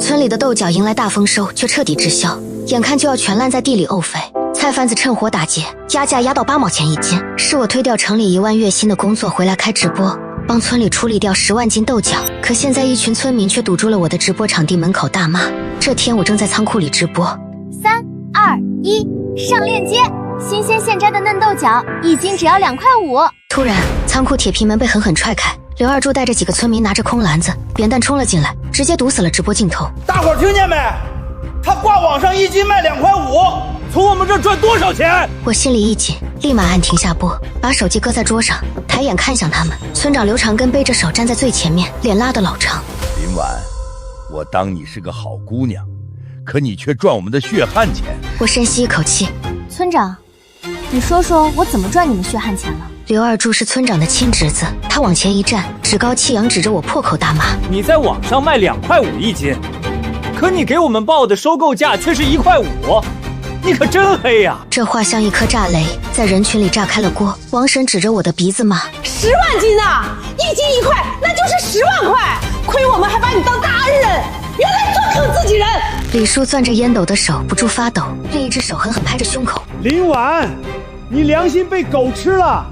村里的豆角迎来大丰收，却彻底滞销，眼看就要全烂在地里沤肥。菜贩子趁火打劫，压价压到8毛钱一斤，是我推掉城里1万月薪的工作回来开直播，帮村里处理掉10万斤豆角。可现在一群村民却堵住了我的直播场地门口大骂。这天我正在仓库里直播。3、2、1，上链接！新鲜现摘的嫩豆角，一斤只要2块5。突然，仓库铁皮门被狠狠踹开，刘二柱带着几个村民拿着空篮子、扁担冲了进来，直接堵死了直播镜头。大伙儿听见没？他挂网上一斤卖2块5，从我们这赚多少钱？我心里一紧，立马按停下播，把手机搁在桌上，抬眼看向他们。村长刘长根背着手站在最前面，脸拉得老长。林婉，我当你是个好姑娘，可你却赚我们的血汗钱。我深吸一口气，村长，你说说我怎么赚你们血汗钱了？刘二柱是村长的亲侄子，他往前一站，趾高气扬指着我破口大骂：你在网上卖2块5一斤，可你给我们报的收购价却是1块5，你可真黑呀！这话像一颗炸雷，在人群里炸开了锅。王婶指着我的鼻子骂：10万斤啊，1斤1块，那就是10万块！亏我们还把你当大恩人，原来专坑自己人！李叔攥着烟斗的手不住发抖，另一只手狠狠拍着胸口。林婉，你良心被狗吃了，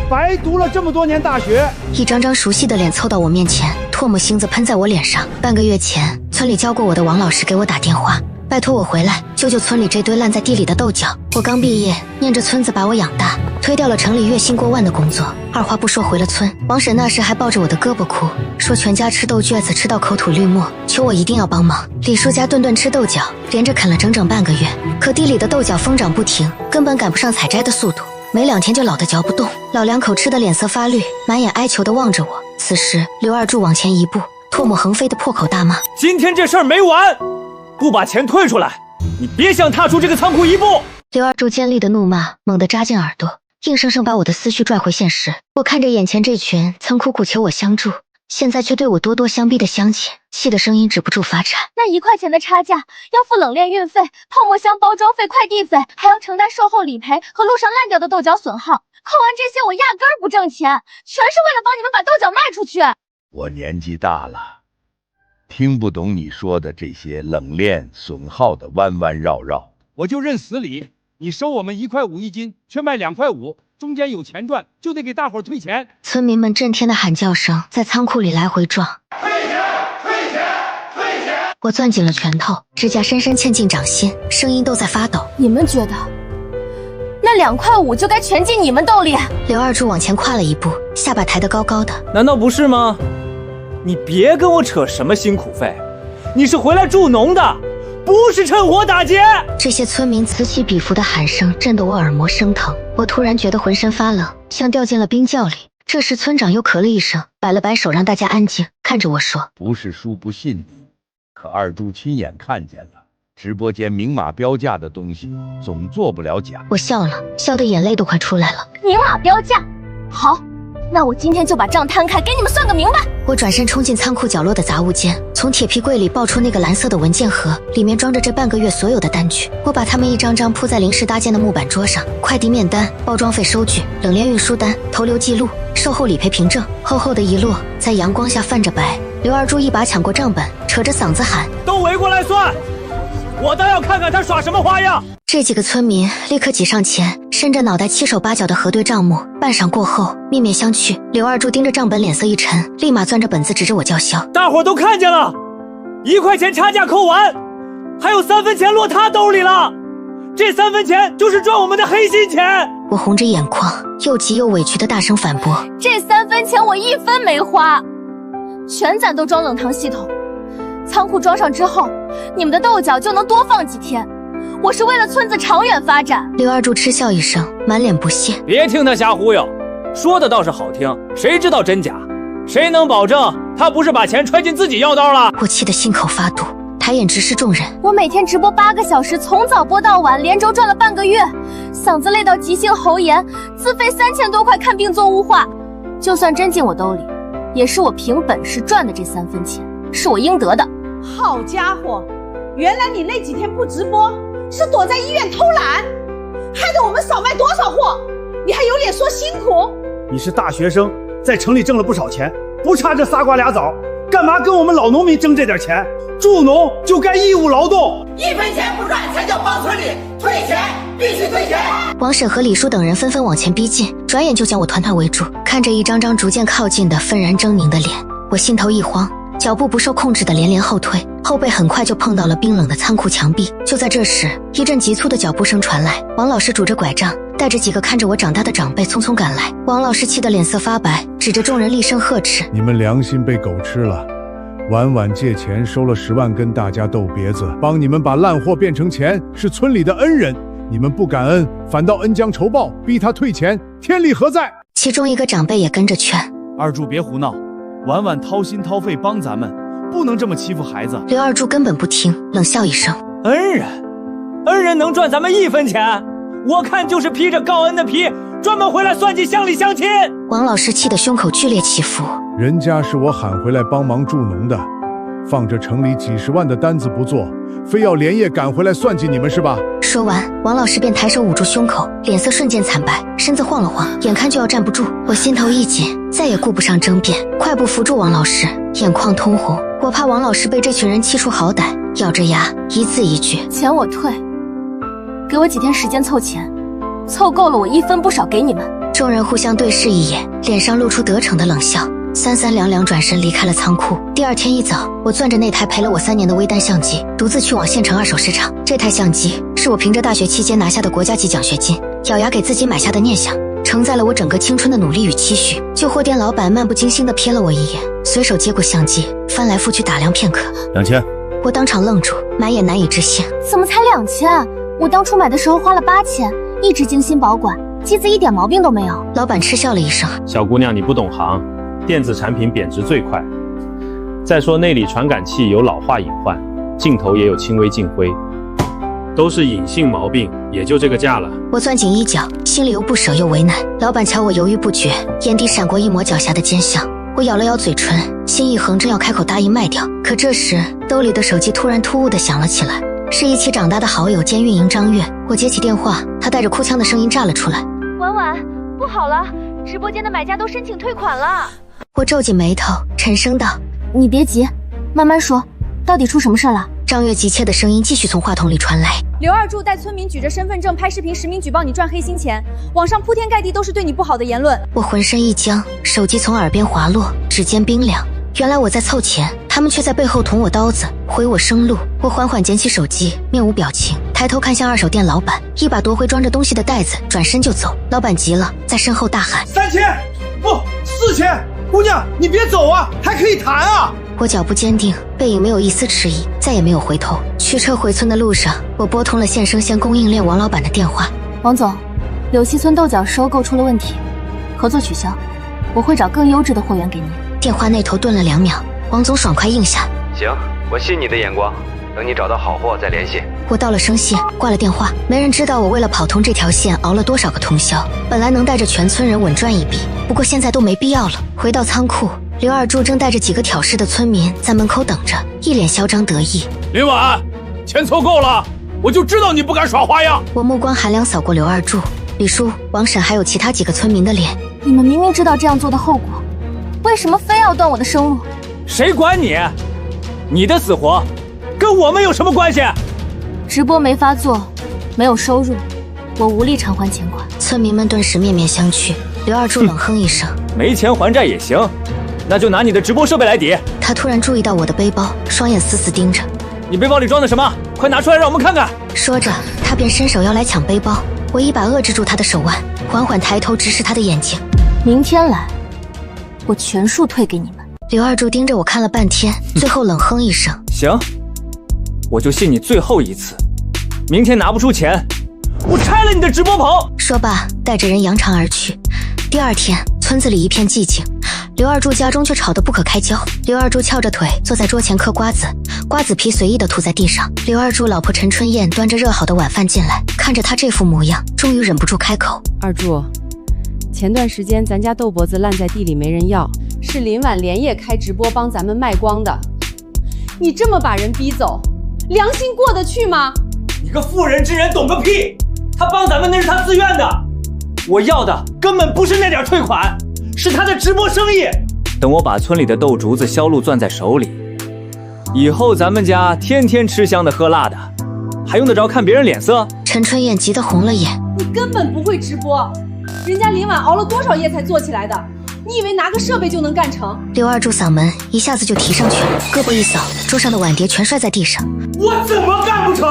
白读了这么多年大学。一张张熟悉的脸凑到我面前，唾沫星子喷在我脸上。半个月前，村里教过我的王老师给我打电话，拜托我回来救救村里这堆烂在地里的豆角。我刚毕业，念着村子把我养大，推掉了城里月薪过万的工作，二话不说回了村。王婶那时还抱着我的胳膊哭，说全家吃豆橛子吃到口吐绿沫，求我一定要帮忙。李叔家顿顿吃豆角，连着啃了整整半个月，可地里的豆角疯长不停，根本赶不上采摘的速度，没2天就老得嚼不动。老两口吃得脸色发绿，满眼哀求地望着我。此时刘二柱往前一步，唾沫横飞的破口大骂：今天这事儿没完，不把钱退出来，你别想踏出这个仓库一步！刘二柱尖利的怒骂猛地扎进耳朵，硬生生把我的思绪拽回现实。我看着眼前这群曾苦苦求我相助，现在却对我咄咄相逼的乡亲，气的声音止不住发颤。那1块钱的差价要付冷链运费、泡沫箱包装费、快递费，还要承担售后理赔和路上烂掉的豆角损耗。扣完这些，我压根儿不挣钱，全是为了帮你们把豆角卖出去。我年纪大了，听不懂你说的这些冷链损耗的弯弯绕绕。我就认死理，你收我们1块5一斤，却卖2块5，中间有钱赚，就得给大伙儿退钱。村民们震天的喊叫声在仓库里来回撞。退钱！退钱！退钱！我攥紧了拳头，指甲深深嵌进掌心，声音都在发抖。你们觉得那2块5就该全进你们兜里？刘二柱往前跨了一步，下巴抬得高高的。难道不是吗？你别跟我扯什么辛苦费，你是回来助农的，不是趁火打劫！这些村民此起彼伏的喊声震得我耳膜生疼，我突然觉得浑身发冷，像掉进了冰窖里。这时村长又咳了一声，摆了摆手让大家安静，看着我说：不是叔不信你，可二柱亲眼看见了，直播间明码标价的东西总做不了假。我笑了，笑得眼泪都快出来了。明码标价，好，那我今天就把账摊开，给你们算个明白。我转身冲进仓库角落的杂物间，从铁皮柜里抱出那个蓝色的文件盒，里面装着这半个月所有的单据。我把它们一张张铺在临时搭建的木板桌上，快递面单、包装费收据、冷链运输单、投流记录、售后理赔凭证，厚厚的一摞，在阳光下泛着白。刘二柱一把抢过账本，扯着嗓子喊：都围过来算，我倒要看看他耍什么花样！这几个村民立刻挤上前，伸着脑袋七手八脚的核对账目。半晌过后，面面相觑。刘二柱盯着账本，脸色一沉，立马攥着本子指着我叫嚣：大伙都看见了，1块钱差价扣完，还有3分钱落他兜里了，这3分钱就是赚我们的黑心钱！我红着眼眶，又急又委屈的大声反驳：这3分钱我1分没花，全攒都装冷藏系统。仓库装上之后，你们的豆角就能多放几天。我是为了村子长远发展。刘二柱嗤笑一声，满脸不屑：别听他瞎忽悠，说的倒是好听，谁知道真假？谁能保证他不是把钱揣进自己腰兜了？我气得心口发堵，抬眼直视众人。我每天直播8个小时，从早播到晚，连轴转了半个月，嗓子累到急性喉炎，自费3000多块看病做雾化。就算真进我兜里，也是我凭本事赚的这3分钱，是我应得的。好家伙，原来你那几天不直播是躲在医院偷懒，害得我们少卖多少货，你还有脸说辛苦？你是大学生，在城里挣了不少钱，不差这仨瓜俩枣，干嘛跟我们老农民争这点钱？助农就该义务劳动，1分钱不赚才叫帮村里，退钱必须退钱。王婶和李叔等人纷纷往前逼近，转眼就将我团团围住。看着一张张逐渐靠近的愤然狰狞的脸，我心头一慌，脚步不受控制的连连后退，后背很快就碰到了冰冷的仓库墙壁。就在这时，一阵急促的脚步声传来，王老师拄着拐杖，带着几个看着我长大的长辈匆匆赶来。王老师气得脸色发白，指着众人厉声呵斥：你们良心被狗吃了！婉婉借钱收了10万跟大家斗别子，帮你们把烂货变成钱，是村里的恩人，你们不感恩，反倒恩将仇报，逼他退钱，天理何在？其中一个长辈也跟着劝：二柱别胡闹，婉婉掏心掏肺帮咱们，不能这么欺负孩子。刘二柱根本不听，冷笑一声：恩人能赚咱们1分钱？我看就是披着告恩的皮，专门回来算计乡里乡亲。王老师气得胸口剧烈起伏，人家是我喊回来帮忙助农的，放着城里几10万的单子不做，非要连夜赶回来算计你们是吧？说完，王老师便抬手捂住胸口，脸色瞬间惨白，身子晃了晃，眼看就要站不住。我心头一紧，再也顾不上争辩，快步扶住王老师，眼眶通红。我怕王老师被这群人气出好歹，咬着牙一字一句：钱我退，给我几天时间凑钱，凑够了我1分不少给你们。众人互相对视一眼，脸上露出得逞的冷笑，三三两两转身离开了仓库。第二天一早，我攥着那台陪了我3年的微单相机，独自去往县城2手市场。这台相机是我凭着大学期间拿下的国家级奖学金，咬牙给自己买下的念想，承载了我整个青春的努力与期许。旧货店老板漫不经心地瞥了我一眼，随手接过相机，翻来覆去打量片刻。2000。我当场愣住，满眼难以置信。怎么才2000？我当初买的时候花了8000，一直精心保管，机子一点毛病都没有。老板嗤笑了一声：小姑娘，你不懂行，电子产品贬值最快。再说内里传感器有老化隐患，镜头也有轻微进灰，都是隐性毛病，也就这个价了。我攥紧衣角，心里又不舍又为难。老板瞧我犹豫不决，眼底闪过一抹狡黠的奸笑。我咬了咬嘴唇，心一横，正要开口答应卖掉，可这时兜里的手机突然突兀地响了起来，是一起长大的好友兼运营张月。我接起电话，他带着哭腔的声音炸了出来：婉婉，不好了，直播间的买家都申请退款了。我皱紧眉头，沉声道：你别急，慢慢说，到底出什么事了？张月急切的声音继续从话筒里传来：刘二柱带村民举着身份证拍视频实名举报你赚黑心钱，网上铺天盖地都是对你不好的言论。我浑身一僵，手机从耳边滑落，指尖冰凉。原来我在凑钱，他们却在背后捅我刀子，毁我生路。我缓缓捡起手机，面无表情，抬头看向2手店老板，一把夺回装着东西的袋子，转身就走。老板急了，在身后大喊：3000，不，4000！姑娘，你别走啊，还可以谈啊！我脚步坚定，背影没有一丝迟疑，再也没有回头。驱车回村的路上，我拨通了县生鲜供应链王老板的电话：王总，柳溪村豆角收购出了问题，合作取消，我会找更优质的货源给您。电话那头顿了2秒，王总爽快应下：行，我信你的眼光，等你找到好货再联系。我道了声谢，挂了电话。没人知道我为了跑通这条线熬了多少个通宵，本来能带着全村人稳赚一笔，不过现在都没必要了。回到仓库，刘二柱正带着几个挑事的村民在门口等着，一脸嚣张得意。林婉，钱凑够了，我就知道你不敢耍花样。我目光寒凉扫过刘二柱、李叔、王婶还有其他几个村民的脸。你们明明知道这样做的后果，为什么非要断我的生路？谁管你？你的死活跟我们有什么关系？直播没法做，没有收入，我无力偿还钱款。村民们顿时面面相觑。刘二柱冷哼一声：没钱还债也行，那就拿你的直播设备来抵。他突然注意到我的背包，双眼死死盯着。你背包里装的什么？快拿出来让我们看看。说着，他便伸手要来抢背包。我一把遏制住他的手腕，缓缓抬头直视他的眼睛：明天来，我全数退给你们。刘二柱盯着我看了半天，最后冷哼一声：行，我就信你最后一次。明天拿不出钱，我拆了你的直播棚。说罢，带着人扬长而去。第二天，村子里一片寂静，刘二柱家中却吵得不可开交。刘二柱翘着腿坐在桌前嗑瓜子，瓜子皮随意地吐在地上。刘二柱老婆陈春燕端着热好的晚饭进来，看着他这副模样，终于忍不住开口：二柱，前段时间咱家豆脖子烂在地里没人要，是林婉连夜开直播帮咱们卖光的。你这么把人逼走，良心过得去吗？你个妇人之仁懂个屁！他帮咱们那是他自愿的，我要的根本不是那点退款，是他的直播生意。等我把村里的豆竹子销路攥在手里，以后咱们家天天吃香的喝辣的，还用得着看别人脸色？陈春燕急得红了眼。你根本不会直播，人家林婉熬了多少夜才做起来的，你以为拿个设备就能干成？刘二柱嗓门一下子就提上去了，胳膊一扫，桌上的碗碟全摔在地上。我怎么干不成？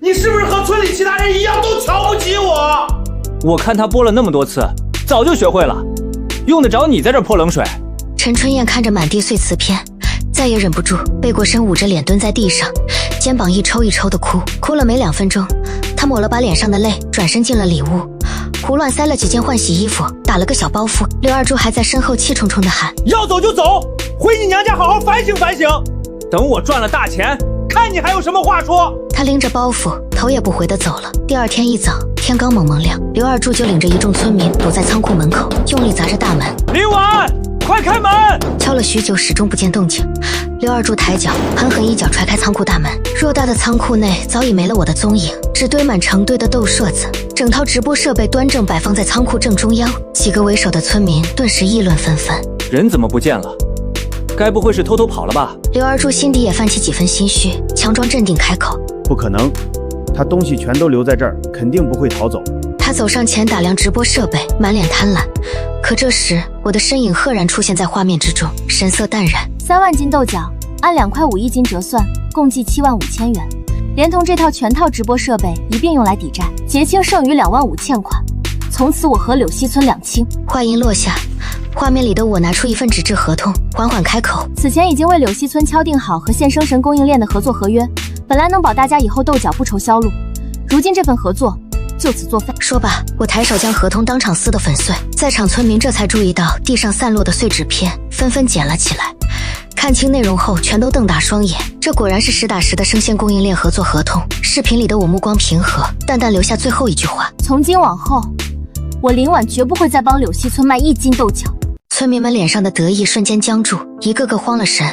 你是不是和村里其他人一样都瞧不起我？我看他播了那么多次，早就学会了，用得着你在这泼冷水？陈春燕看着满地碎瓷片，再也忍不住，背过身，捂着脸蹲在地上，肩膀一抽一抽的哭，哭了没2分钟，她抹了把脸上的泪，转身进了里屋，胡乱塞了几件换洗衣服，打了个小包袱。刘二柱还在身后气冲冲地喊：要走就走，回你娘家好好反省反省，等我赚了大钱，看你还有什么话说。他拎着包袱，头也不回地走了。第二天一早，天刚蒙蒙亮，刘二柱就领着一众村民堵在仓库门口，用力砸着大门。林婉，快开门！敲了许久，始终不见动静。刘二柱抬脚，狠狠一脚踹开仓库大门。偌大的仓库内早已没了我的踪影，只堆满成堆的豆设子。整套直播设备端正摆放在仓库正中央，几个为首的村民顿时议论纷纷。人怎么不见了？该不会是偷偷跑了吧？刘二柱心底也泛起几分心虚，强装镇定开口：不可能，他东西全都留在这儿，肯定不会逃走。他走上前打量直播设备，满脸贪婪。可这时，我的身影赫然出现在画面之中，神色淡然。3万斤豆角，按2块5一斤折算，共计7万5千元，连同这套全套直播设备一并用来抵债，结清剩余2万5欠款。从此我和柳溪村两清。话音落下，画面里的我拿出一份纸质合同，缓缓开口：此前已经为柳溪村敲定好和现生神供应链的合作合约，本来能保大家以后豆角不愁销路，如今这份合作就此作废。说罢，我抬手将合同当场撕得粉碎。在场村民这才注意到地上散落的碎纸片，纷纷捡了起来。看清内容后，全都瞪大双眼。这果然是实打实的生鲜供应链合作合同。视频里的我目光平和，淡淡留下最后一句话：从今往后，我林婉绝不会再帮柳溪村卖1斤豆角。村民们脸上的得意瞬间僵住，一个个慌了神。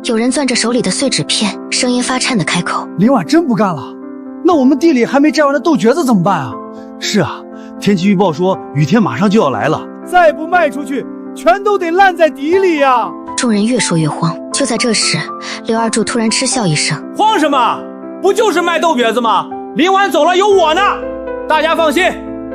有人攥着手里的碎纸片，声音发颤地开口：林婉真不干了？那我们地里还没摘完的豆橛子怎么办啊？是啊，天气预报说雨天马上就要来了，再不卖出去，全都得烂在底里呀！众人越说越慌。就在这时，刘二柱突然嗤笑一声：慌什么？不就是卖豆橛子吗？林婉走了有我呢！大家放心，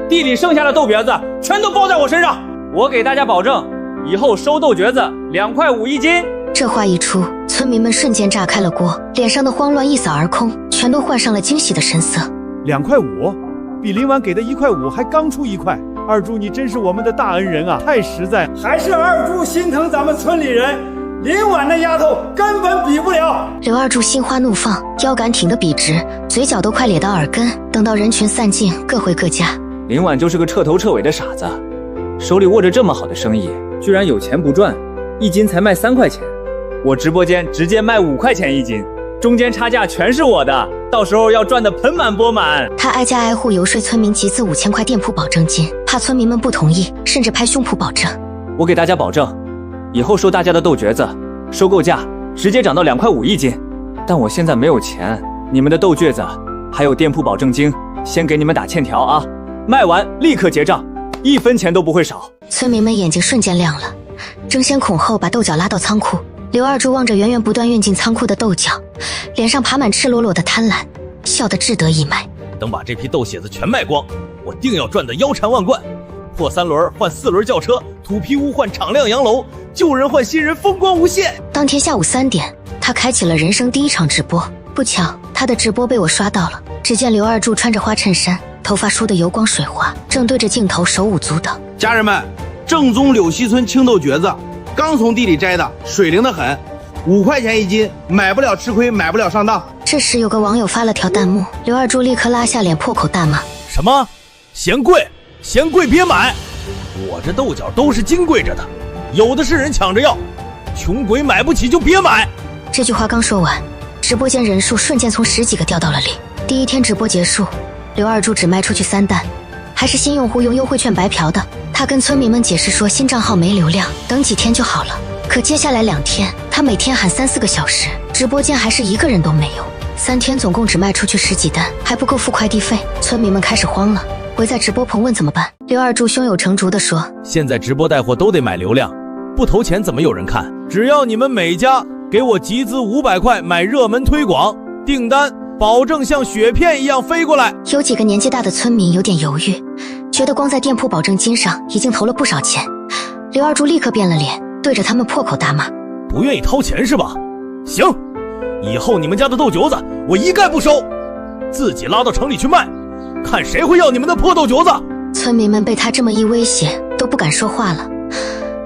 地里剩下的豆橛子全都包在我身上，我给大家保证，以后收豆橛子2块5一斤。这话一出，村民们瞬间炸开了锅，脸上的慌乱一扫而空，全都换上了惊喜的神色。2块5，比林婉给的1块5还刚出1块。二柱，你真是我们的大恩人啊，太实在。还是二柱心疼咱们村里人，林婉那丫头根本比不了。刘二柱心花怒放，腰杆挺得笔直，嘴角都快咧到耳根。等到人群散尽，各回各家。林婉就是个彻头彻尾的傻子，手里握着这么好的生意，居然有钱不赚，1斤才卖3块钱。我直播间直接卖5块钱1斤，中间差价全是我的，到时候要赚得盆满钵满。他挨家挨户游说村民集资5000块店铺保证金，怕村民们不同意，甚至拍胸脯保证：我给大家保证，以后收大家的豆橛子，收购价直接涨到2块5一斤。但我现在没有钱，你们的豆橛子还有店铺保证金，先给你们打欠条啊！卖完立刻结账，1分钱都不会少。村民们眼睛瞬间亮了，争先恐后把豆角拉到仓库。刘二柱望着源源不断运进仓库的豆角，脸上爬满赤裸裸的贪婪，笑得志得意满。等把这批豆血子全卖光，我定要赚得腰缠万贯。破3轮换4轮轿车，土坯屋换敞亮洋楼，旧人换新人，风光无限。当天下午3点，他开启了人生第1场直播。不巧，他的直播被我刷到了。只见刘二柱穿着花衬衫，头发梳得油光水滑，正对着镜头手舞足蹈。家人们，正宗柳溪村青豆橛子，刚从地里摘的，水灵得很，5块钱1斤，买不了吃亏，买不了上当。这时有个网友发了条弹幕，刘二柱立刻拉下脸，破口大骂：什么嫌贵？嫌贵别买！我这豆角都是金贵着的，有的是人抢着要，穷鬼买不起就别买。这句话刚说完，直播间人数瞬间从10几个掉到了0。第1天直播结束，刘二柱只卖出去3单，还是新用户用优惠券白嫖的。他跟村民们解释说新账号没流量，等几天就好了。可接下来2天，他每天喊3、4个小时，直播间还是1个人都没有。3天总共只卖出去10几单，还不够付快递费。村民们开始慌了，围在直播棚问怎么办。刘二柱胸有成竹地说：现在直播带货都得买流量，不投钱怎么有人看？只要你们每家给我集资500块买热门推广，订单保证像雪片一样飞过来。有几个年纪大的村民有点犹豫，觉得光在店铺保证金上已经投了不少钱。刘二柱立刻变了脸，对着他们破口大骂：不愿意掏钱是吧？行，以后你们家的豆角子我一概不收，自己拉到城里去卖，看谁会要你们的破豆角子。村民们被他这么一威胁，都不敢说话了。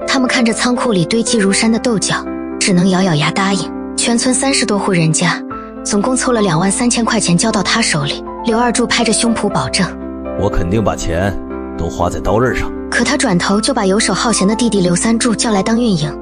他们看着仓库里堆积如山的豆角，只能咬咬牙答应。全村30多户人家，总共凑了2万3千块钱交到他手里。刘二柱拍着胸脯保证：我肯定把钱都花在刀刃上。可他转头就把游手好闲的弟弟刘三柱叫来当运营，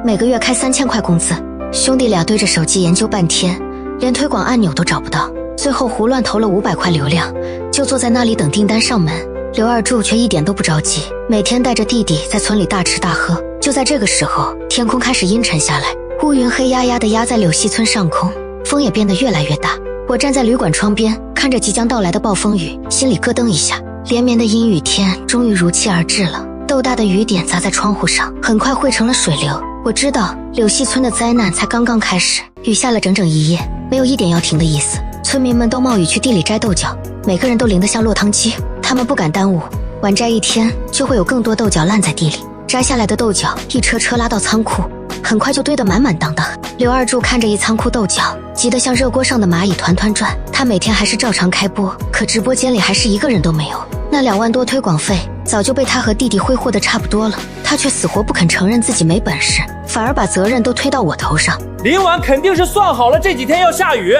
每个月开3000块工资。兄弟俩对着手机研究半天，连推广按钮都找不到，最后胡乱投了500块流量，就坐在那里等订单上门。刘二柱却一点都不着急，每天带着弟弟在村里大吃大喝。就在这个时候，天空开始阴沉下来，乌云黑压压地压在柳溪村上空，风也变得越来越大。我站在旅馆窗边，看着即将到来的暴风雨，心里咯噔一下。连绵的阴雨天终于如期而至了，豆大的雨点砸在窗户上，很快汇成了水流。我知道柳溪村的灾难才刚刚开始，雨下了整整1夜，没有一点要停的意思。村民们都冒雨去地里摘豆角，每个人都淋得像落汤鸡。他们不敢耽误，晚摘1天就会有更多豆角烂在地里。摘下来的豆角一车车拉到仓库，很快就堆得满满当当。刘二柱看着一仓库豆角，急得像热锅上的蚂蚁团团转。他每天还是照常开播，可直播间里还是一个人都没有。那2万多推广费早就被他和弟弟挥霍的差不多了，他却死活不肯承认自己没本事，反而把责任都推到我头上。林婉肯定是算好了这几天要下雨，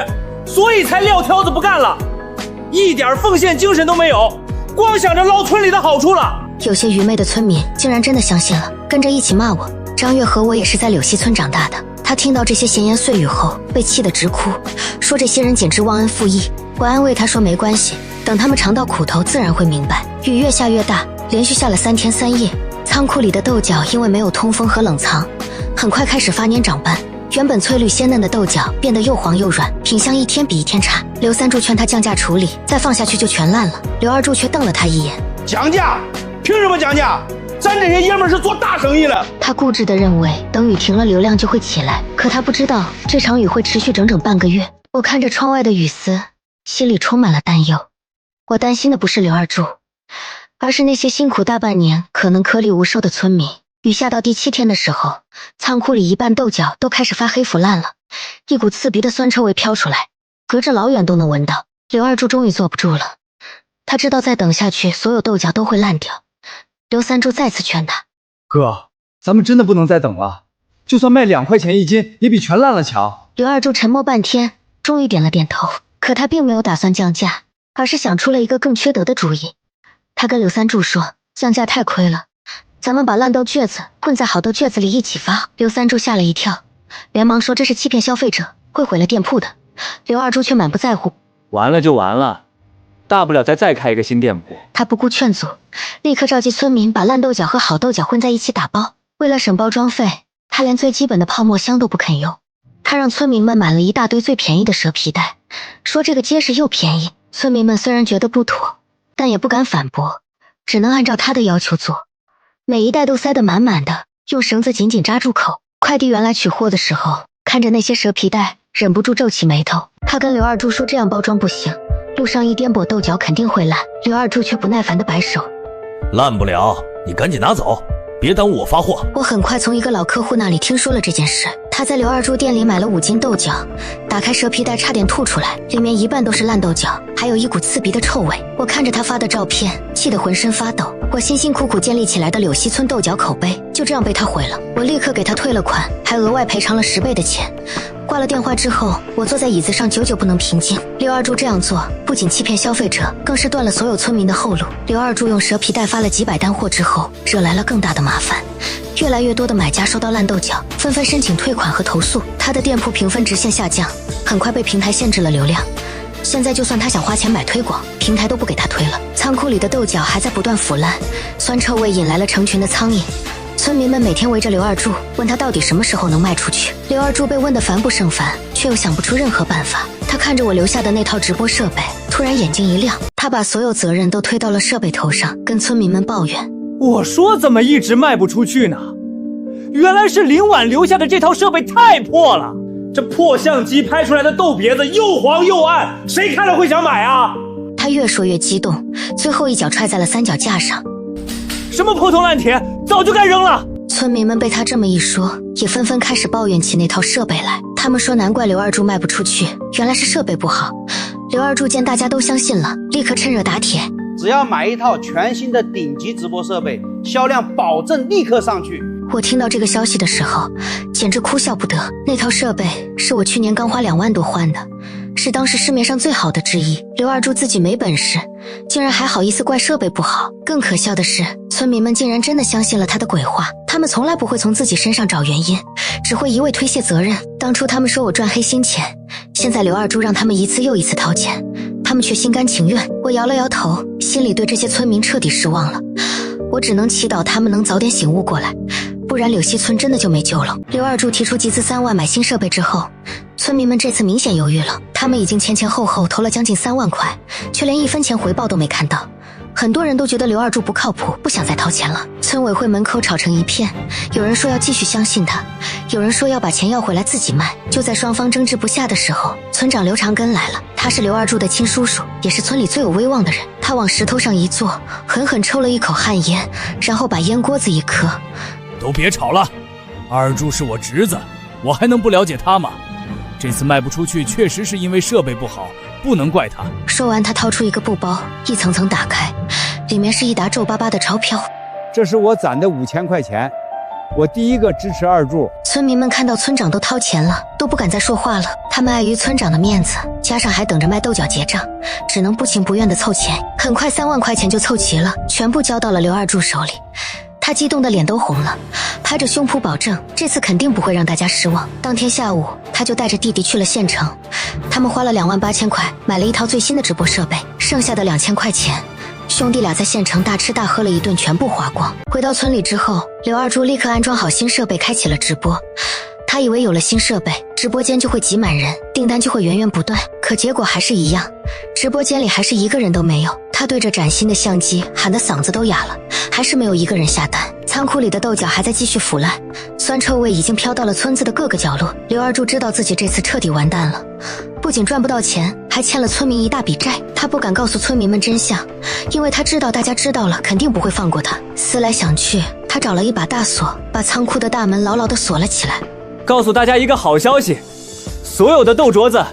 所以才撂挑子不干了，一点奉献精神都没有，光想着捞村里的好处了。有些愚昧的村民竟然真的相信了，跟着一起骂我。张月和我也是在柳溪村长大的，他听到这些闲言碎语后被气得直哭，说这些人简直忘恩负义。我安慰他说没关系，等他们尝到苦头自然会明白。雨越下越大，连续下了3天3夜，仓库里的豆角因为没有通风和冷藏，很快开始发蔫长斑。原本翠绿鲜嫩的豆角变得又黄又软，品相一天比一天差。刘三柱劝他降价处理，再放下去就全烂了。刘二柱却瞪了他一眼：降价？凭什么降价？咱这些爷们儿是做大生意了。他固执地认为等雨停了流量就会起来，可他不知道这场雨会持续整整半个月。我看着窗外的雨丝，心里充满了担忧。我担心的不是刘二柱，而是那些辛苦大半年可能颗粒无收的村民。雨下到第7天的时候，仓库里一半豆角都开始发黑腐烂了，一股刺鼻的酸臭味飘出来，隔着老远都能闻到。刘二柱终于坐不住了，他知道再等下去所有豆角都会烂掉。刘三柱再次劝他：哥，咱们真的不能再等了，就算卖2块钱1斤也比全烂了强。刘二柱沉默半天，终于点了点头。可他并没有打算降价，而是想出了一个更缺德的主意。他跟刘三柱说，降价太亏了，咱们把烂豆橛子混在好豆橛子里一起发。刘三柱吓了一跳，连忙说这是欺骗消费者，会毁了店铺的。刘二柱却满不在乎，完了就完了，大不了再开一个新店铺。他不顾劝阻，立刻召集村民把烂豆角和好豆角混在一起打包。为了省包装费，他连最基本的泡沫箱都不肯用。他让村民们买了一大堆最便宜的蛇皮袋，说这个结实又便宜。村民们虽然觉得不妥，但也不敢反驳，只能按照他的要求做。每一袋都塞得满满的，用绳子紧紧扎住口。快递员来取货的时候，看着那些蛇皮袋，忍不住皱起眉头。他跟刘二柱说这样包装不行，路上一颠簸豆角肯定会烂。刘二柱却不耐烦地摆手：烂不了，你赶紧拿走，别耽误我发货。我很快从一个老客户那里听说了这件事，他在刘二柱店里买了5斤豆角，打开蛇皮袋差点吐出来，里面一半都是烂豆角，还有一股刺鼻的臭味。我看着他发的照片，气得浑身发抖。我辛辛苦苦建立起来的柳溪村豆角口碑就这样被他毁了。我立刻给他退了款，还额外赔偿了10倍的钱。挂了电话之后，我坐在椅子上久久不能平静。刘二柱这样做不仅欺骗消费者，更是断了所有村民的后路。刘二柱用蛇皮袋发了几百单货之后，惹来了更大的麻烦。越来越多的买家收到烂豆角，纷纷申请退款和投诉，他的店铺评分直线下降，很快被平台限制了流量。现在就算他想花钱买推广，平台都不给他推了。仓库里的豆角还在不断腐烂，酸臭味引来了成群的苍蝇。村民们每天围着刘二柱，问他到底什么时候能卖出去。刘二柱被问得烦不胜烦，却又想不出任何办法。他看着我留下的那套直播设备，突然眼睛一亮，他把所有责任都推到了设备头上，跟村民们抱怨：我说怎么一直卖不出去呢？原来是林婉留下的这套设备太破了，这破相机拍出来的豆别子又黄又暗，谁看了会想买啊？他越说越激动，最后一脚踹在了三脚架上。什么破铜烂铁，早就该扔了！村民们被他这么一说，也纷纷开始抱怨起那套设备来。他们说难怪刘二柱卖不出去，原来是设备不好。刘二柱见大家都相信了，立刻趁热打铁，只要买一套全新的顶级直播设备，销量保证立刻上去。我听到这个消息的时候，简直哭笑不得。那套设备是我去年刚花2万多换的，是当时市面上最好的之一。刘二柱自己没本事，竟然还好意思怪设备不好。更可笑的是，村民们竟然真的相信了他的鬼话。他们从来不会从自己身上找原因，只会一味推卸责任。当初他们说我赚黑心钱，现在刘二柱让他们一次又一次掏钱，他们却心甘情愿。我摇了摇头，心里对这些村民彻底失望了。我只能祈祷他们能早点醒悟过来，不然柳溪村真的就没救了。刘二柱提出集资3万买新设备之后，村民们这次明显犹豫了。他们已经前后后投了将近3万块，却连1分钱回报都没看到。很多人都觉得刘二柱不靠谱，不想再掏钱了。村委会门口吵成一片，有人说要继续相信他，有人说要把钱要回来自己卖。就在双方争执不下的时候，村长刘长根来了。他是刘二柱的亲叔叔，也是村里最有威望的人。他往石头上一坐，狠狠抽了一口旱烟，然后把烟锅子一磕。都别吵了，二柱是我侄子，我还能不了解他吗？这次卖不出去确实是因为设备不好，不能怪他。说完，他掏出一个布包，一层层打开，里面是一沓皱巴巴的钞票。这是我攒的5000块钱，我第一个支持二柱。村民们看到村长都掏钱了，都不敢再说话了。他们碍于村长的面子，加上还等着卖豆角结账，只能不情不愿地凑钱。很快3万块钱就凑齐了，全部交到了刘二柱手里。他激动的脸都红了，拍着胸脯保证这次肯定不会让大家失望。当天下午，他就带着弟弟去了县城，他们花了28000块买了一套最新的直播设备，剩下的2000块钱，兄弟俩在县城大吃大喝了一顿，全部花光。回到村里之后，刘二柱立刻安装好新设备，开启了直播。他以为有了新设备，直播间就会挤满人，订单就会源源不断，可结果还是一样，直播间里还是一个人都没有。他对着崭新的相机喊得嗓子都哑了，还是没有一个人下单。仓库里的豆角还在继续腐烂，酸臭味已经飘到了村子的各个角落。刘二柱知道自己这次彻底完蛋了，不仅赚不到钱，还欠了村民一大笔债。他不敢告诉村民们真相，因为他知道大家知道了肯定不会放过他。思来想去，他找了一把大锁，把仓库的大门牢牢地锁了起来。告诉大家一个好消息，所有的豆镯子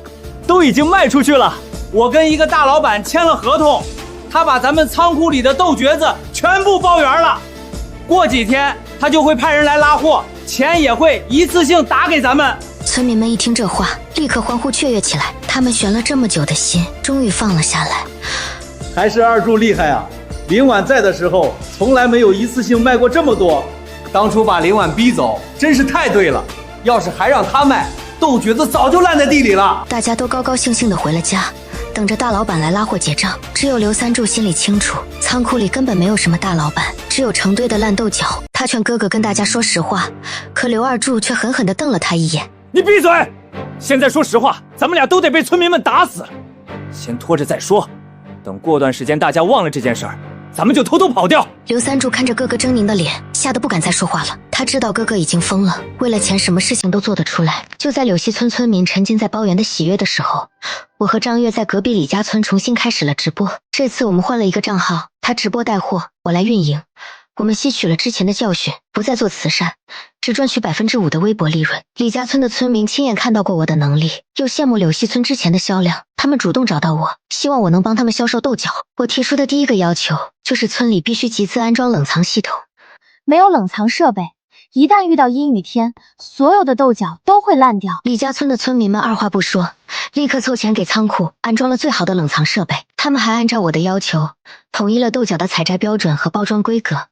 都已经卖出去了。我跟一个大老板签了合同，他把咱们仓库里的豆橛子全部包圆了。过几天他就会派人来拉货，钱也会一次性打给咱们。村民们一听这话，立刻欢呼雀跃起来。他们悬了这么久的心，终于放了下来。还是二柱厉害啊！林婉在的时候，从来没有一次性卖过这么多。当初把林婉逼走，真是太对了。要是还让他卖，豆橛子早就烂在地里了。大家都高高兴兴地回了家，等着大老板来拉货结账。只有刘三柱心里清楚，仓库里根本没有什么大老板，只有成堆的烂豆角。他劝哥哥跟大家说实话，可刘二柱却狠狠地瞪了他一眼。你闭嘴！现在说实话，咱们俩都得被村民们打死。先拖着再说，等过段时间大家忘了这件事儿，咱们就偷偷跑掉。刘三柱看着哥哥狰狞的脸，吓得不敢再说话了。他知道哥哥已经疯了，为了钱什么事情都做得出来。就在柳溪村村民沉浸在包圆的喜悦的时候，我和张月在隔壁李家村重新开始了直播。这次我们换了一个账号，他直播带货，我来运营。我们吸取了之前的教训，不再做慈善，只赚取5%的微薄利润。李家村的村民亲眼看到过我的能力，又羡慕柳溪村之前的销量，他们主动找到我，希望我能帮他们销售豆角。我提出的第一个要求就是村里必须集资安装冷藏系统。没有冷藏设备，一旦遇到阴雨天，所有的豆角都会烂掉。李家村的村民们二话不说，立刻凑钱给仓库安装了最好的冷藏设备。他们还按照我的要求，统一了豆角的采摘标准和包装规格。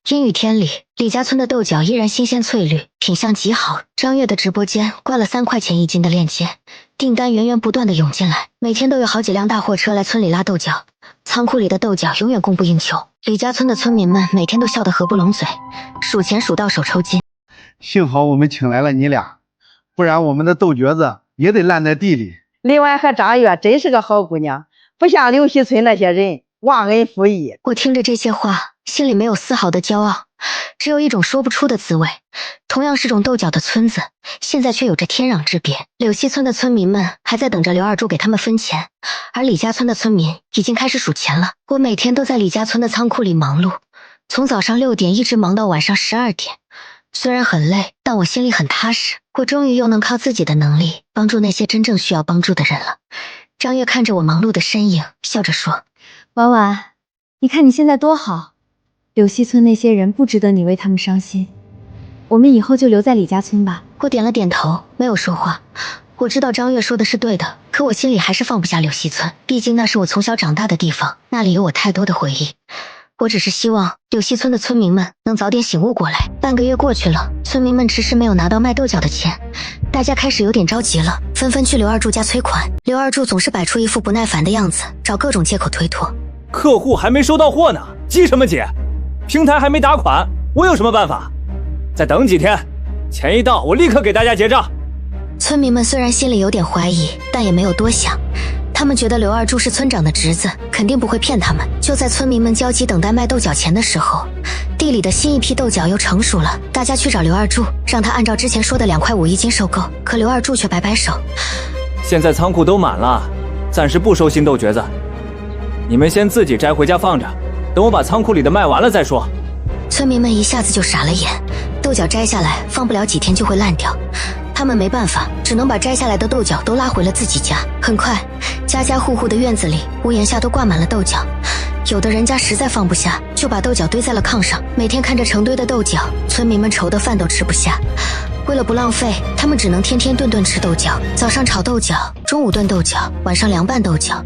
阴雨天里，李家村的豆角依然新鲜翠绿，品相极好。张月的直播间挂了3块钱1斤的链接，订单源源不断的涌进来，每天都有好几辆大货车来村里拉豆角，仓库里的豆角永远供不应求。李家村的村民们每天都笑得合不拢嘴，数钱数到手抽筋。幸好我们请来了你俩，不然我们的豆橛子也得烂在地里。林婉和张月真是个好姑娘，不像柳溪村那些人忘恩负义。我听着这些话，心里没有丝毫的骄傲，只有一种说不出的滋味。同样是种斗角的村子，现在却有着天壤之别。柳溪村的村民们还在等着刘二柱给他们分钱，而李家村的村民已经开始数钱了。我每天都在李家村的仓库里忙碌，从早上6点一直忙到晚上12点。虽然很累，但我心里很踏实。我终于又能靠自己的能力帮助那些真正需要帮助的人了。张月看着我忙碌的身影，笑着说：“婉婉，你看你现在多好，柳溪村那些人不值得你为他们伤心。我们以后就留在李家村吧。”我点了点头，没有说话。我知道张月说的是对的，可我心里还是放不下柳溪村，毕竟那是我从小长大的地方，那里有我太多的回忆。我只是希望柳溪村的村民们能早点醒悟过来。半个月过去了，村民们迟迟没有拿到卖豆角的钱，大家开始有点着急了，纷纷去刘二柱家催款。刘二柱总是摆出一副不耐烦的样子，找各种借口推脱。客户还没收到货呢，急什么急？平台还没打款，我有什么办法？再等几天，钱一到，我立刻给大家结账。村民们虽然心里有点怀疑，但也没有多想。他们觉得刘二柱是村长的侄子，肯定不会骗他们。就在村民们焦急等待卖豆角钱的时候，地里的新一批豆角又成熟了。大家去找刘二柱，让他按照之前说的2块5一斤收购。可刘二柱却摆摆手：“现在仓库都满了，暂时不收新豆角子，你们先自己摘回家放着，等我把仓库里的卖完了再说。”村民们一下子就傻了眼，豆角摘下来放不了几天就会烂掉。他们没办法，只能把摘下来的豆角都拉回了自己家。很快，家家户户的院子里、屋檐下都挂满了豆角。有的人家实在放不下，就把豆角堆在了炕上。每天看着成堆的豆角，村民们愁得饭都吃不下。为了不浪费，他们只能天天顿顿吃豆角，早上炒豆角，中午炖豆角，晚上凉拌豆角。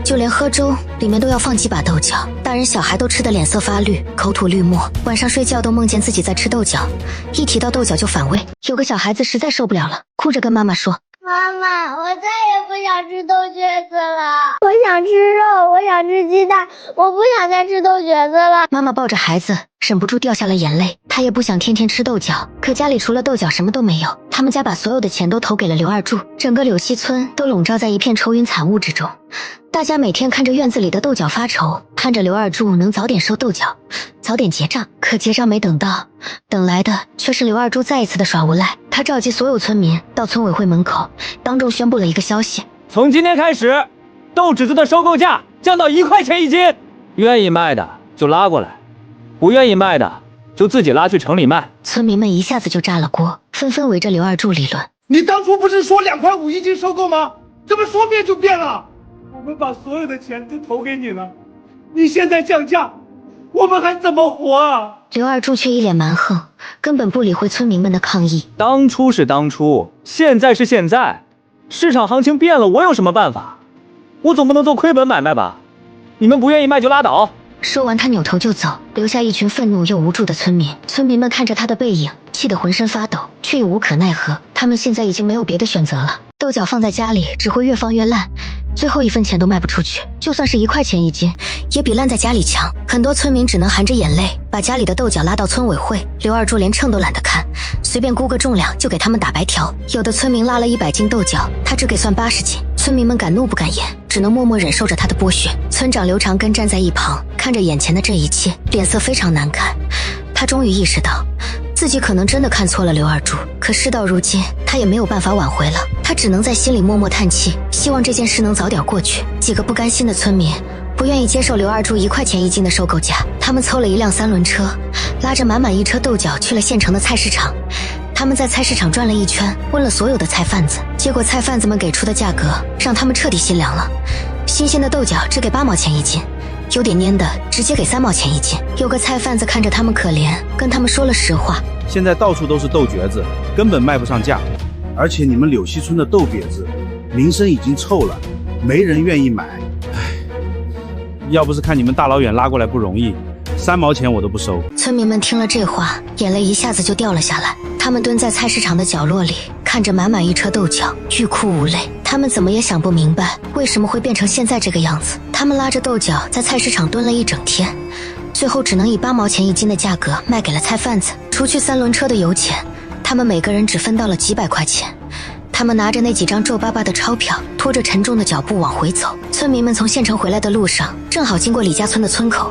就连喝粥里面都要放几把豆角，大人小孩都吃得脸色发绿，口吐绿沫，晚上睡觉都梦见自己在吃豆角，一提到豆角就反胃。有个小孩子实在受不了了，哭着跟妈妈说：“妈妈，我再也不想吃豆角子了，我想吃肉，我想吃鸡蛋，我不想再吃豆角子了。”妈妈抱着孩子，忍不住掉下了眼泪。她也不想天天吃豆角，可家里除了豆角什么都没有。他们家把所有的钱都投给了刘二柱，整个柳溪村都笼罩在一片愁云惨雾之中。大家每天看着院子里的豆角发愁，盼着刘二柱能早点收豆角，早点结账。可结账没等到，等来的却是刘二柱再一次的耍无赖。他召集所有村民到村委会门口，当众宣布了一个消息：从今天开始，豆纸子的收购价降到1块钱一斤，愿意卖的就拉过来，不愿意卖的就自己拉去城里卖。村民们一下子就炸了锅，纷纷围着刘二柱理论：你当初不是说2块5一斤收购吗？怎么说变就变了？我们把所有的钱都投给你了，你现在降价，我们还怎么活啊？刘二柱却一脸蛮横，根本不理会村民们的抗议。当初是当初，现在是现在，市场行情变了，我有什么办法？我总不能做亏本买卖吧？你们不愿意卖就拉倒。说完，他扭头就走，留下一群愤怒又无助的村民。村民们看着他的背影，气得浑身发抖，却又无可奈何。他们现在已经没有别的选择了。豆角放在家里只会越放越烂，最后1分钱都卖不出去。就算是1块钱一斤，也比烂在家里强。很多村民只能含着眼泪把家里的豆角拉到村委会。刘二柱连称都懒得看，随便估个重量就给他们打白条。有的村民拉了100斤豆角，他只给算80斤。村民们敢怒不敢言，只能默默忍受着他的剥削。村长刘长根站在一旁，看着眼前的这一切，脸色非常难看。他终于意识到自己可能真的看错了刘二柱，可事到如今，他也没有办法挽回了。他只能在心里默默叹气，希望这件事能早点过去。几个不甘心的村民不愿意接受刘二柱1块钱一斤的收购价，他们凑了一辆3轮车，拉着满满一车豆角去了县城的菜市场。他们在菜市场转了一圈，问了所有的菜贩子，结果菜贩子们给出的价格让他们彻底心凉了。新鲜的豆角只给8毛钱一斤，有点蔫的直接给3毛钱一斤。有个菜贩子看着他们可怜，跟他们说了实话：现在到处都是豆角子，根本卖不上价，而且你们柳溪村的豆瘪子名声已经臭了，没人愿意买。唉，要不是看你们大老远拉过来不容易，3毛钱我都不收。村民们听了这话，眼泪一下子就掉了下来。他们蹲在菜市场的角落里，看着满满一车豆角，欲哭无泪。他们怎么也想不明白，为什么会变成现在这个样子。他们拉着豆角在菜市场蹲了一整天，最后只能以8毛钱一斤的价格卖给了菜贩子。除去3轮车的油钱，他们每个人只分到了几百块钱。他们拿着那几张皱巴巴的钞票，拖着沉重的脚步往回走。村民们从县城回来的路上，正好经过李家村的村口。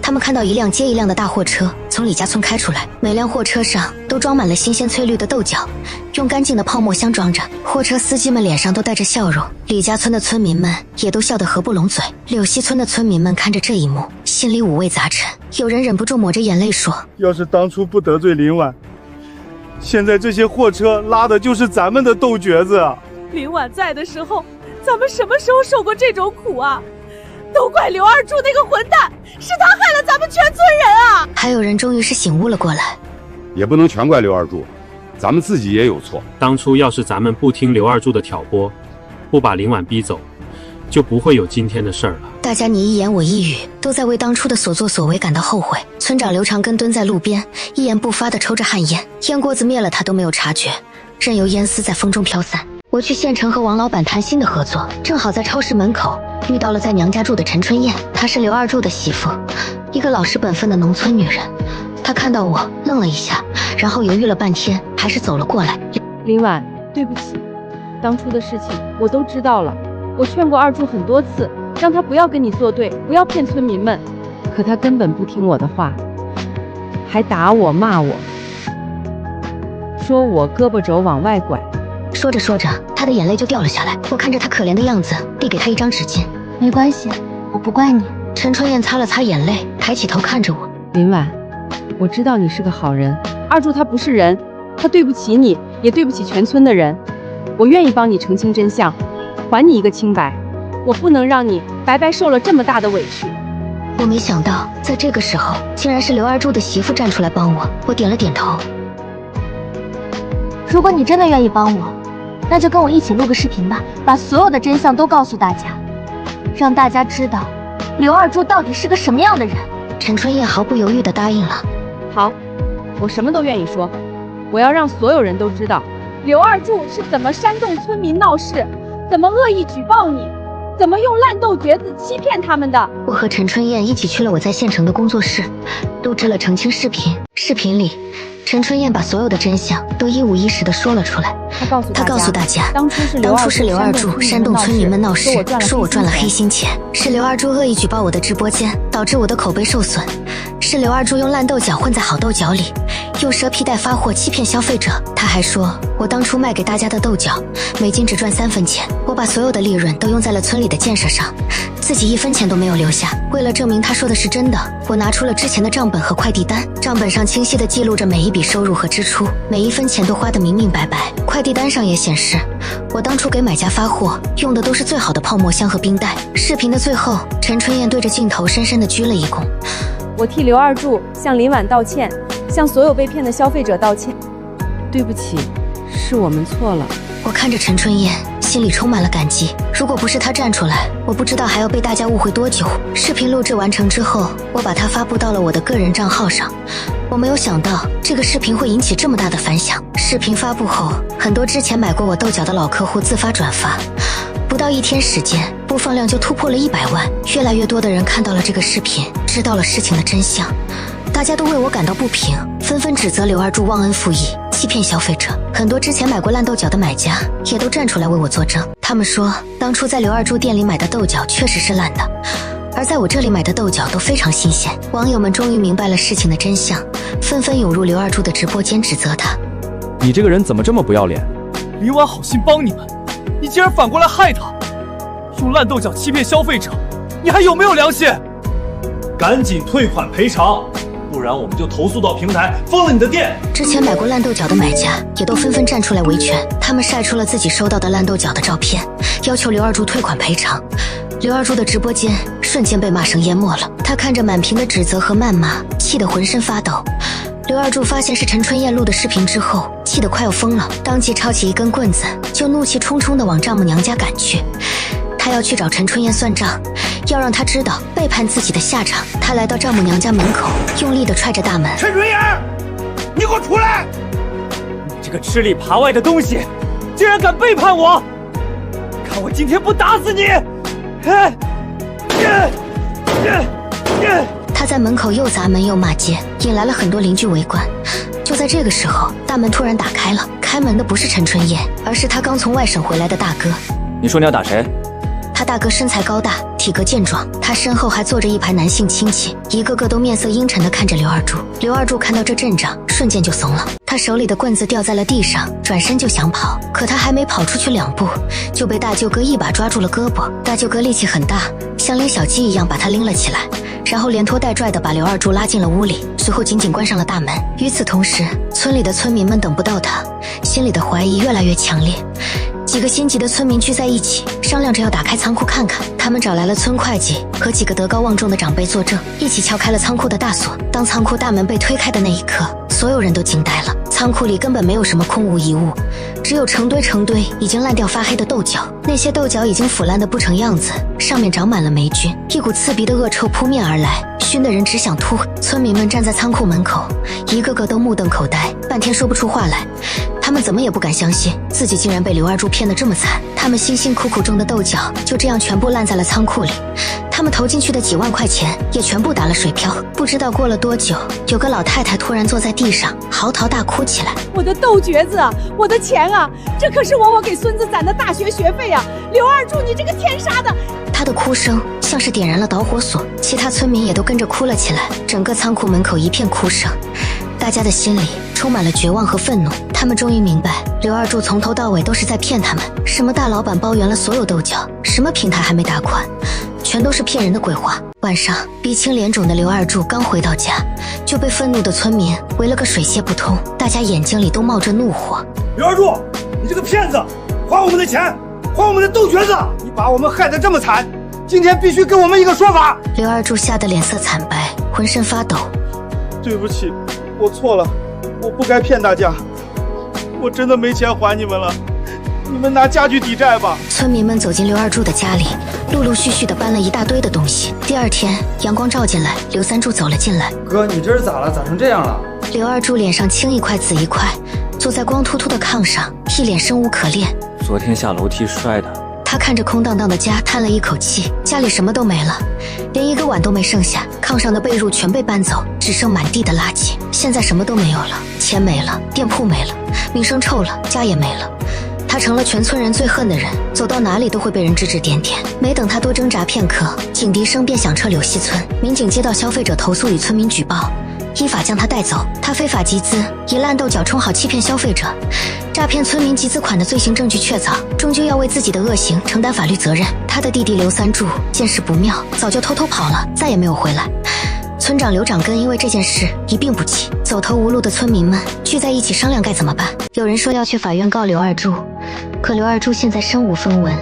他们看到一辆接一辆的大货车从李家村开出来，每辆货车上都装满了新鲜翠绿的豆角，用干净的泡沫箱装着。货车司机们脸上都带着笑容，李家村的村民们也都笑得合不拢嘴。柳溪村的村民们看着这一幕，心里五味杂陈。有人忍不住抹着眼泪说：“要是当初不得罪林婉，现在这些货车拉的就是咱们的豆角子啊！林婉在的时候，咱们什么时候受过这种苦啊？都怪刘二柱那个混蛋，是他害了咱们全村人啊！”还有人终于是醒悟了过来，也不能全怪刘二柱，咱们自己也有错。当初要是咱们不听刘二柱的挑拨，不把林婉逼走，就不会有今天的事儿了。大家你一言我一语，都在为当初的所作所为感到后悔。村长刘长根蹲在路边，一言不发地抽着旱烟，烟锅子灭了他都没有察觉，任由烟丝在风中飘散。我去县城和王老板谈新的合作，正好在超市门口遇到了在娘家住的陈春燕，她是刘二柱的媳妇，一个老实本分的农村女人。她看到我愣了一下，然后犹豫了半天，还是走了过来。林婉，对不起，当初的事情我都知道了，我劝过二柱很多次，让他不要跟你作对，不要骗村民们，可他根本不听我的话，还打我骂我，说我胳膊肘往外拐。说着说着，他的眼泪就掉了下来。我看着他可怜的样子，递给他一张纸巾。没关系，我不怪你。陈春燕擦了擦眼泪，抬起头看着我。林婉，我知道你是个好人，二柱他不是人，他对不起你，也对不起全村的人。我愿意帮你澄清真相，还你一个清白。我不能让你白白受了这么大的委屈。我没想到，在这个时候，竟然是刘二柱的媳妇站出来帮我。我点了点头。如果你真的愿意帮我，那就跟我一起录个视频吧，把所有的真相都告诉大家，让大家知道刘二柱到底是个什么样的人。陈春燕毫不犹豫地答应了。好，我什么都愿意说，我要让所有人都知道刘二柱是怎么煽动村民闹事，怎么恶意举报你，怎么用烂豆角子欺骗他们的。我和陈春燕一起去了我在县城的工作室，录制了澄清视频。视频里，陈春燕把所有的真相都一五一十地说了出来。她告诉大家，当初是刘二柱煽动村民们闹事，说我赚了黑心钱，是刘二柱恶意举报我的直播间，导致我的口碑受损，是刘二柱用烂豆角混在好豆角里，用蛇皮袋发货欺骗消费者。他还说我当初卖给大家的豆角每斤只赚3分钱，我把所有的利润都用在了村里的建设上，自己1分钱都没有留下。为了证明他说的是真的，我拿出了之前的账本和快递单，账本上清晰地记录着每一笔收入和支出，每1分钱都花得明明白白。快递单上也显示，我当初给买家发货用的都是最好的泡沫箱和冰袋。视频的最后，陈春燕对着镜头深深地鞠了一躬。我替刘二柱向林婉道歉，向所有被骗的消费者道歉。对不起，是我们错了。我看着陈春燕，心里充满了感激。如果不是她站出来，我不知道还要被大家误会多久。视频录制完成之后，我把它发布到了我的个人账号上。我没有想到这个视频会引起这么大的反响。视频发布后，很多之前买过我豆角的老客户自发转发，不到1天时间，播放量就突破了100万。越来越多的人看到了这个视频，知道了事情的真相。大家都为我感到不平，纷纷指责刘二柱忘恩负义，欺骗消费者。很多之前买过烂豆角的买家也都站出来为我作证。他们说，当初在刘二柱店里买的豆角确实是烂的，而在我这里买的豆角都非常新鲜。网友们终于明白了事情的真相，纷纷涌入刘二柱的直播间指责他。你这个人怎么这么不要脸？林婉好心帮你们，你竟然反过来害他，用烂豆角欺骗消费者，你还有没有良心？赶紧退款赔偿，不然我们就投诉到平台，封了你的店。之前买过烂豆角的买家也都纷纷站出来维权，他们晒出了自己收到的烂豆角的照片，要求刘二柱退款赔偿。刘二柱的直播间瞬间被骂声淹没了，他看着满屏的指责和谩骂，气得浑身发抖。刘二柱发现是陈春燕录的视频之后，气得快要疯了，当即抄起一根棍子，就怒气冲冲地往丈母娘家赶去。他要去找陈春燕算账，要让她知道背叛自己的下场。他来到丈母娘家门口，用力地踹着大门。陈春燕，你给我出来！你这个吃里扒外的东西，竟然敢背叛我！看我今天不打死你！他在门口又砸门又骂街，引来了很多邻居围观。就在这个时候，大门突然打开了，开门的不是陈春燕，而是他刚从外省回来的大哥。你说你要打谁？他他大哥身材高大，体格健壮，他身后还坐着一排男性亲戚，一个个都面色阴沉地看着刘二柱。刘二柱看到这阵仗，瞬间就怂了，他手里的棍子掉在了地上，转身就想跑，可他还没跑出去2步，就被大舅哥一把抓住了胳膊。大舅哥力气很大，像拎小鸡一样把他拎了起来，然后连拖带拽地把刘二柱拉进了屋里，随后紧紧关上了大门。与此同时，村里的村民们等不到他，心里的怀疑越来越强烈。几个心急的村民聚在一起，商量着要打开仓库看看。他们找来了村会计和几个德高望重的长辈作证，一起撬开了仓库的大锁。当仓库大门被推开的那一刻，所有人都惊呆了。仓库里根本没有什么空无一物，只有成堆成堆已经烂掉发黑的豆角。那些豆角已经腐烂得不成样子，上面长满了霉菌，一股刺鼻的恶臭扑面而来，熏得人只想吐。村民们站在仓库门口，一个个都目瞪口呆，半天说不出话来。他们怎么也不敢相信自己竟然被刘二柱骗得这么惨。他们辛辛苦苦种的豆角就这样全部烂在了仓库里，他们投进去的几万块钱也全部打了水漂。不知道过了多久，有个老太太突然坐在地上嚎啕大哭起来：我的豆角子啊，我的钱啊，这可是我给孙子攒的大学学费啊！刘二柱，你这个天杀的！她的哭声像是点燃了导火索，其他村民也都跟着哭了起来。整个仓库门口一片哭声，大家的心里充满了绝望和愤怒。他们终于明白，刘二柱从头到尾都是在骗他们。什么大老板包圆了所有豆角，什么平台还没打款，全都是骗人的鬼话。晚上，鼻青脸肿的刘二柱刚回到家，就被愤怒的村民围了个水泄不通，大家眼睛里都冒着怒火。刘二柱，你这个骗子，还我们的钱，还我们的豆角子！你把我们害得这么惨，今天必须给我们一个说法！刘二柱吓得脸色惨白，浑身发抖。对不起，我错了，我不该骗大家，我真的没钱还你们了，你们拿家具抵债吧。村民们走进刘二柱的家里，陆陆续续地搬了一大堆的东西。第二天，阳光照进来，刘三柱走了进来。哥，你这是咋了？咋成这样了？刘二柱脸上青一块紫一块，坐在光秃秃的炕上，一脸生无可恋。昨天下楼梯摔的。他看着空荡荡的家，叹了一口气。家里什么都没了，连一个碗都没剩下，炕上的被褥全被搬走，只剩满地的垃圾。现在什么都没有了，钱没了，店铺没了，名声臭了，家也没了。他成了全村人最恨的人，走到哪里都会被人指指点点。没等他多挣扎片刻，警笛声便响彻柳溪村。民警接到消费者投诉与村民举报，依法将他带走。他非法集资，以烂豆角充好欺骗消费者，诈骗村民集资款的罪行证据确凿，终究要为自己的恶行承担法律责任。他的弟弟刘三柱见势不妙，早就偷偷跑了，再也没有回来。村长刘长根因为这件事一病不起，走投无路的村民们聚在一起商量该怎么办。有人说要去法院告刘二柱，可刘二柱现在身无分文，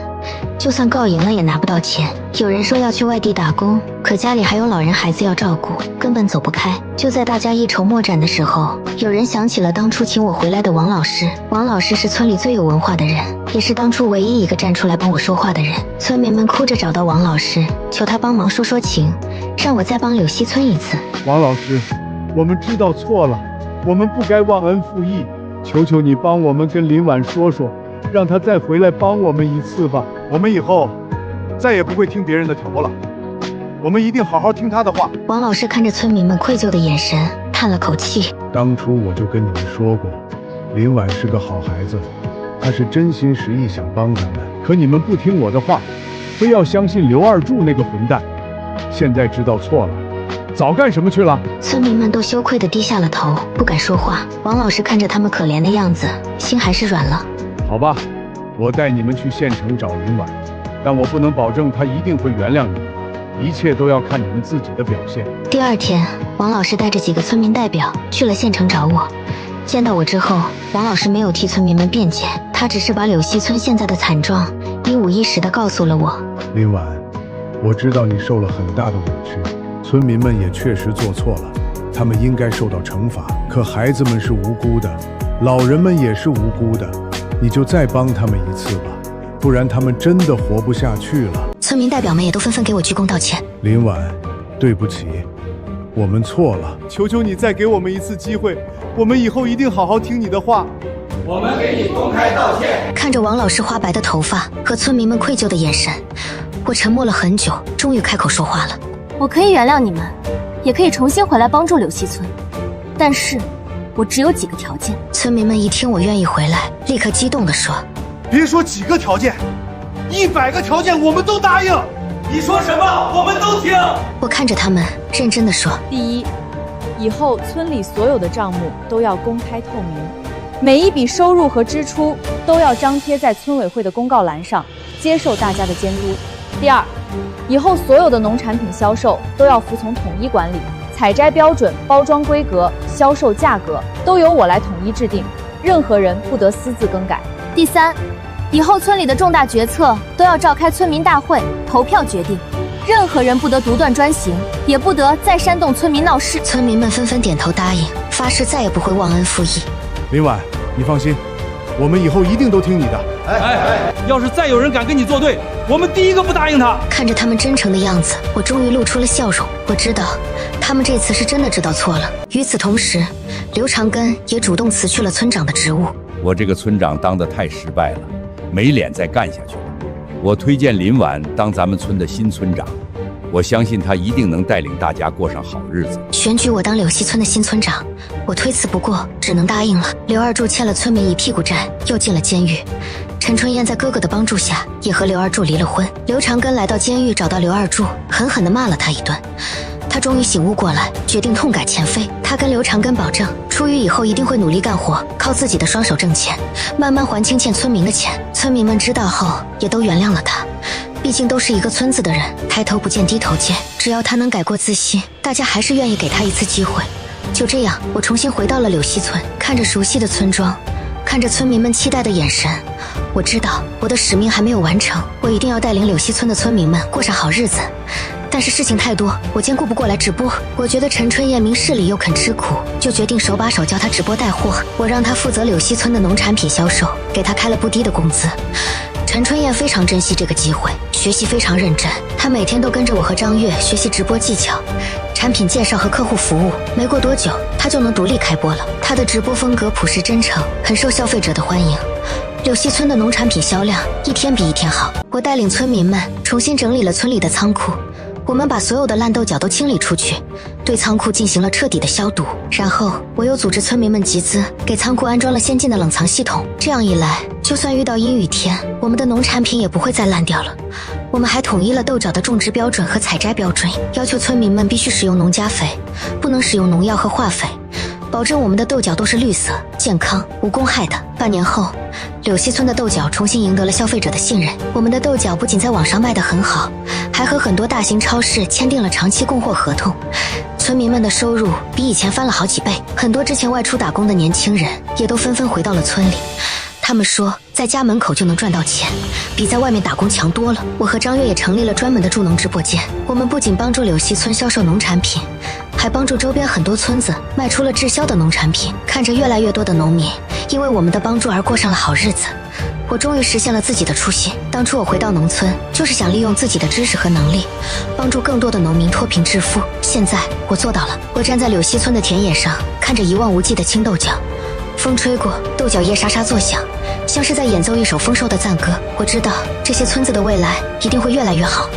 就算告赢了也拿不到钱。有人说要去外地打工，可家里还有老人孩子要照顾，根本走不开。就在大家一筹莫展的时候，有人想起了当初请我回来的王老师。王老师是村里最有文化的人，也是当初唯一一个站出来帮我说话的人。村民们哭着找到王老师，求他帮忙说说情，让我再帮柳溪村一次。王老师，我们知道错了，我们不该忘恩负义，求求你帮我们跟林婉说说，让他再回来帮我们一次吧。我们以后再也不会听别人的挑拨了，我们一定好好听他的话。王老师看着村民们愧疚的眼神，叹了口气。当初我就跟你们说过，林婉是个好孩子，他是真心实意想帮他们，可你们不听我的话，非要相信刘二柱那个混蛋。现在知道错了，早干什么去了？村民们都羞愧地低下了头，不敢说话。王老师看着他们可怜的样子，心还是软了。好吧，我带你们去县城找林婉，但我不能保证他一定会原谅你们，一切都要看你们自己的表现。第二天，王老师带着几个村民代表去了县城找我。见到我之后，王老师没有替村民们辩解，他只是把柳溪村现在的惨状一五一十地告诉了我。林婉，我知道你受了很大的委屈，村民们也确实做错了，他们应该受到惩罚。可孩子们是无辜的，老人们也是无辜的，你就再帮他们一次吧，不然他们真的活不下去了。村民代表们也都纷纷给我鞠躬道歉。林婉，对不起，我们错了，求求你再给我们一次机会，我们以后一定好好听你的话。我们给你公开道歉。看着王老师花白的头发和村民们愧疚的眼神，我沉默了很久，终于开口说话了。我可以原谅你们，也可以重新回来帮助柳溪村，但是我只有几个条件。村民们一听我愿意回来，立刻激动地说：别说几个条件， 100个条件我们都答应。你说什么，我们都听。我看着他们，认真地说：第一，以后村里所有的账目都要公开透明，每一笔收入和支出都要张贴在村委会的公告栏上，接受大家的监督。第二，以后所有的农产品销售都要服从统一管理，采摘标准、包装规格、销售价格都由我来统一制定，任何人不得私自更改。第三，以后村里的重大决策都要召开村民大会投票决定，任何人不得独断专行，也不得再煽动村民闹事。村民们纷纷点头答应，发誓再也不会忘恩负义。林婉，你放心，我们以后一定都听你的。要是再有人敢跟你作对，我们第一个不答应他。看着他们真诚的样子，我终于露出了笑容。我知道，他们这次是真的知道错了。与此同时，刘长根也主动辞去了村长的职务。我这个村长当得太失败了，没脸再干下去了。我推荐林婉当咱们村的新村长，我相信他一定能带领大家过上好日子。选举我当柳溪村的新村长，我推辞不过，只能答应了。刘二柱欠了村民一屁股债，又进了监狱。陈春燕在哥哥的帮助下，也和刘二柱离了婚。刘长根来到监狱，找到刘二柱，狠狠地骂了他一顿。他终于醒悟过来，决定痛改前非。他跟刘长根保证，出狱以后一定会努力干活，靠自己的双手挣钱，慢慢还清欠村民的钱。村民们知道后，也都原谅了他。毕竟都是一个村子的人，抬头不见低头见。只要他能改过自新，大家还是愿意给他一次机会。就这样，我重新回到了柳溪村，看着熟悉的村庄，看着村民们期待的眼神，我知道我的使命还没有完成，我一定要带领柳溪村的村民们过上好日子。但是事情太多，我兼顾不过来直播。我觉得陈春燕明事理又肯吃苦，就决定手把手教她直播带货。我让她负责柳溪村的农产品销售，给她开了不低的工资。陈春燕非常珍惜这个机会，学习非常认真。她每天都跟着我和张月学习直播技巧、产品介绍和客户服务。没过多久，她就能独立开播了。她的直播风格朴实真诚，很受消费者的欢迎。柳溪村的农产品销量一天比一天好。我带领村民们重新整理了村里的仓库，我们把所有的烂豆角都清理出去，对仓库进行了彻底的消毒。然后我又组织村民们集资，给仓库安装了先进的冷藏系统。这样一来，就算遇到阴雨天，我们的农产品也不会再烂掉了。我们还统一了豆角的种植标准和采摘标准，要求村民们必须使用农家肥，不能使用农药和化肥，保证我们的豆角都是绿色、健康、无公害的。半年后，柳溪村的豆角重新赢得了消费者的信任。我们的豆角不仅在网上卖得很好，还和很多大型超市签订了长期供货合同。村民们的收入比以前翻了好几倍，很多之前外出打工的年轻人也都纷纷回到了村里。他们说，在家门口就能赚到钱，比在外面打工强多了。我和张月也成立了专门的助农直播间，我们不仅帮助柳溪村销售农产品，还帮助周边很多村子卖出了滞销的农产品。看着越来越多的农民因为我们的帮助而过上了好日子，我终于实现了自己的初心。当初我回到农村，就是想利用自己的知识和能力，帮助更多的农民脱贫致富。现在我做到了。我站在柳溪村的田野上，看着一望无际的青豆角，风吹过，豆角叶沙沙作响，像是在演奏一首丰收的赞歌。我知道这些村子的未来一定会越来越好。